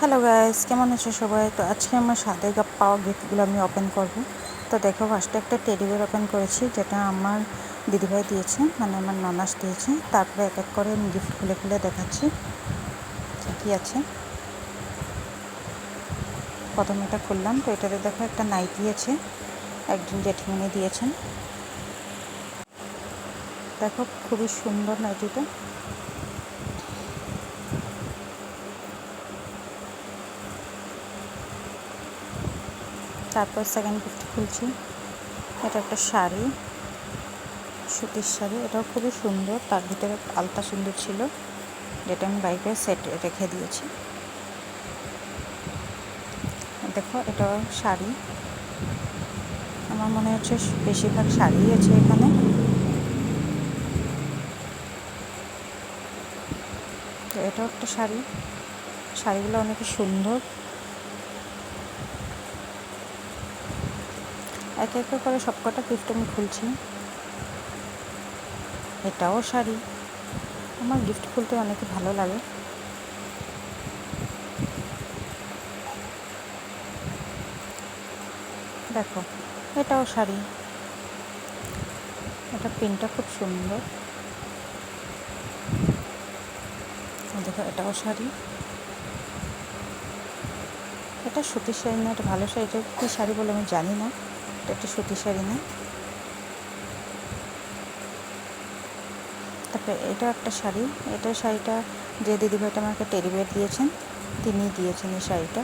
Hello guys, কেমন আছো সবাই? তো আজকে আমার সাথে পাওয়া গিফটগুলো আমি ওপেন করব। তো দেখো, ফার্স্টে একটা টেডি বেয়ার ওপেন করেছি, যেটা আমার দিদিভাই দিয়েছে, মানে আমার ননাস দিয়েছে। তারপরে এক এক করে আমি গিফট খুলে খুলে দেখাচ্ছি কী আছে। প্রথমে এটা খুললাম, তো এটাতে দেখো একটা নাইটি আছে, একজন জেঠিমণি দিয়েছেন। দেখো খুবই সুন্দর নাইটিটা। তারপর সেকেন্ড গিফট খুলছি। এটা একটা শাড়ি, সুতির শাড়ি, এটাও খুবই সুন্দর। তার ভিতরে আলতা সুন্দর ছিল, যেটা আমি বাইকে সেট রেখে দিয়েছি। দেখো এটাও শাড়ি, আমার মনে হচ্ছে বেশিরভাগ শাড়িই আছে এখানে। তো এটাও একটা শাড়ি, শাড়িগুলো অনেক সুন্দর। এক এক করে সবকটা গিফট আমি খুলছি। এটাও শাড়ি, আমার গিফট খুলতে অনেক ভালো লাগে। দেখো এটাও শাড়ি, এটা প্রিন্টটা খুব সুন্দর। দেখো এটাও শাড়ি, এটা সুতির শাড়ি না, এটা ভালো শাড়ি। এটা কী শাড়ি বলে আমি জানি না, এটা একটা সুতির শাড়ি না। তারপরে এটা একটা শাড়ি, এটা শাড়িটা যে দিদিভাইটা আমাকে টেডি বেয়ার দিয়েছেন, তিনি দিয়েছেন এই শাড়িটা।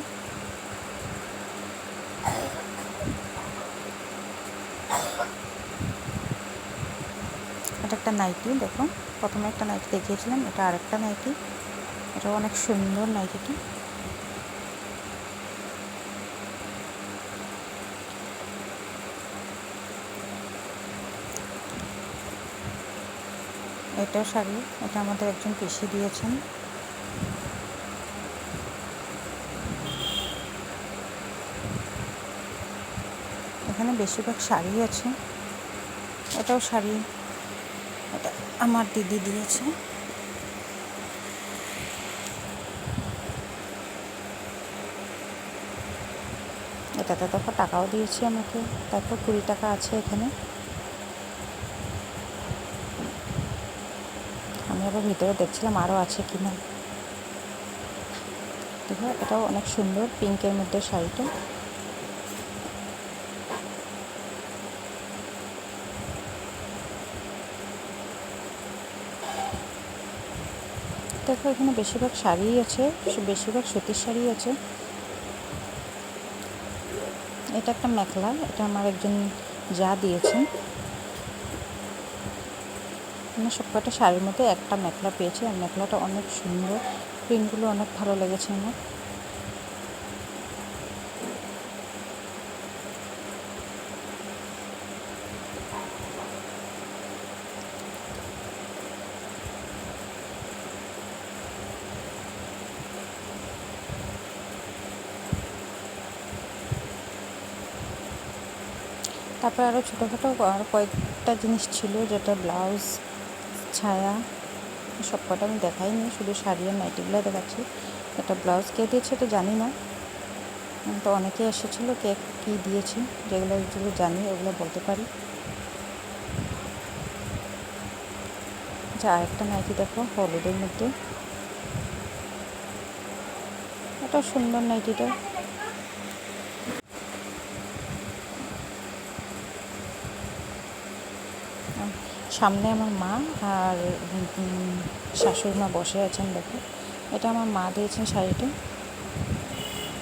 এটা একটা নাইটি, দেখো প্রথমে একটা নাইটি দেখিয়েছিলাম, এটা আরেকটা নাইটি, এটা অনেক সুন্দর নাইটিটা। এটাও শাড়ি, এটা আমাদের একজন পিসি দিয়েছেন। এখানে বেশিরভাগ শাড়ি আছে। এটাও শাড়ি, এটা আমার দিদি দিয়েছে। এটাতে দেখো টাকাও দিয়েছি আমাকে, তারপর 20 টাকা আছে এখানে। আমি আবার ভিতরে দেখছিলাম আরও আছে কি না। দেখো এটাও অনেক সুন্দর, পিঙ্কের মধ্যে শাড়িটা। দেখো এখানে বেশিরভাগ শাড়িই আছে, বেশিরভাগ সুতির শাড়ি আছে। এটা একটা মেখলা, এটা আমার একজন যা দিয়েছেন। আমি সবকটা শাড়ির মধ্যে একটা মেখলা পেয়েছি, আর মেখলাটা অনেক সুন্দর, প্রিন্টগুলো অনেক ভালো লেগেছে আমার। তারপর আরও ছোটোখাটো আর কয়েকটা জিনিস ছিল, যেটা ব্লাউজ, ছায়া, সব কটা আমি দেখাইনি, শুধু শাড়ি আর নাইটিগুলো দেখাচ্ছি। এটা ব্লাউজ কে দিয়েছে এটা জানি না, তো অনেকে এসেছিলো, কে কী দিয়েছে, যেগুলো জানি ওগুলো বলতে পারি। আচ্ছা, আরেকটা নাইটি দেখো হলুদের মধ্যে, এটা সুন্দর নাইটিটা। সামনে আমার মা আর শাশুড়ি মা বসে আছেন। দেখো এটা আমার মা দিয়েছেন শাড়িটা,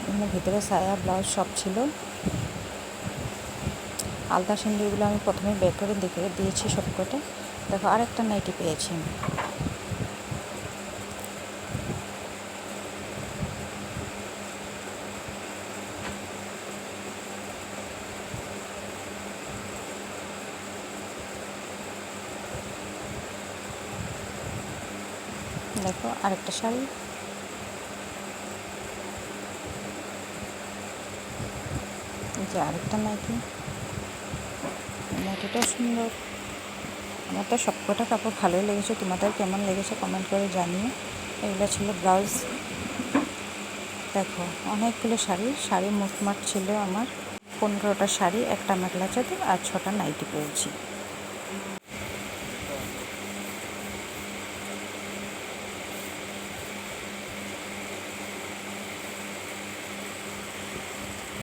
এখানে ভিতরে সায়া ব্লাউজ সব ছিল। আলতা সিঁদুরগুলো আমি প্রথমে বের করে দেখে দিয়েছি সবকটা। দেখো আরেকটা নাইটি পেয়েছি। দেখো আরেকটা শাড়ি, যে আরেকটা নাইটি, নাইটিটাও সুন্দর। আমার তো সবকটা কাপড় ভালোই লেগেছে, তোমাদের কেমন লেগেছে কমেন্ট করে জানিও। এগুলো ছিল ব্লাউজ। দেখো অনেকগুলো শাড়ি মোটমাট ছিল আমার 15টা শাড়ি, একটা মেখলা চাদর আর 6টা নাইটি পেয়েছি।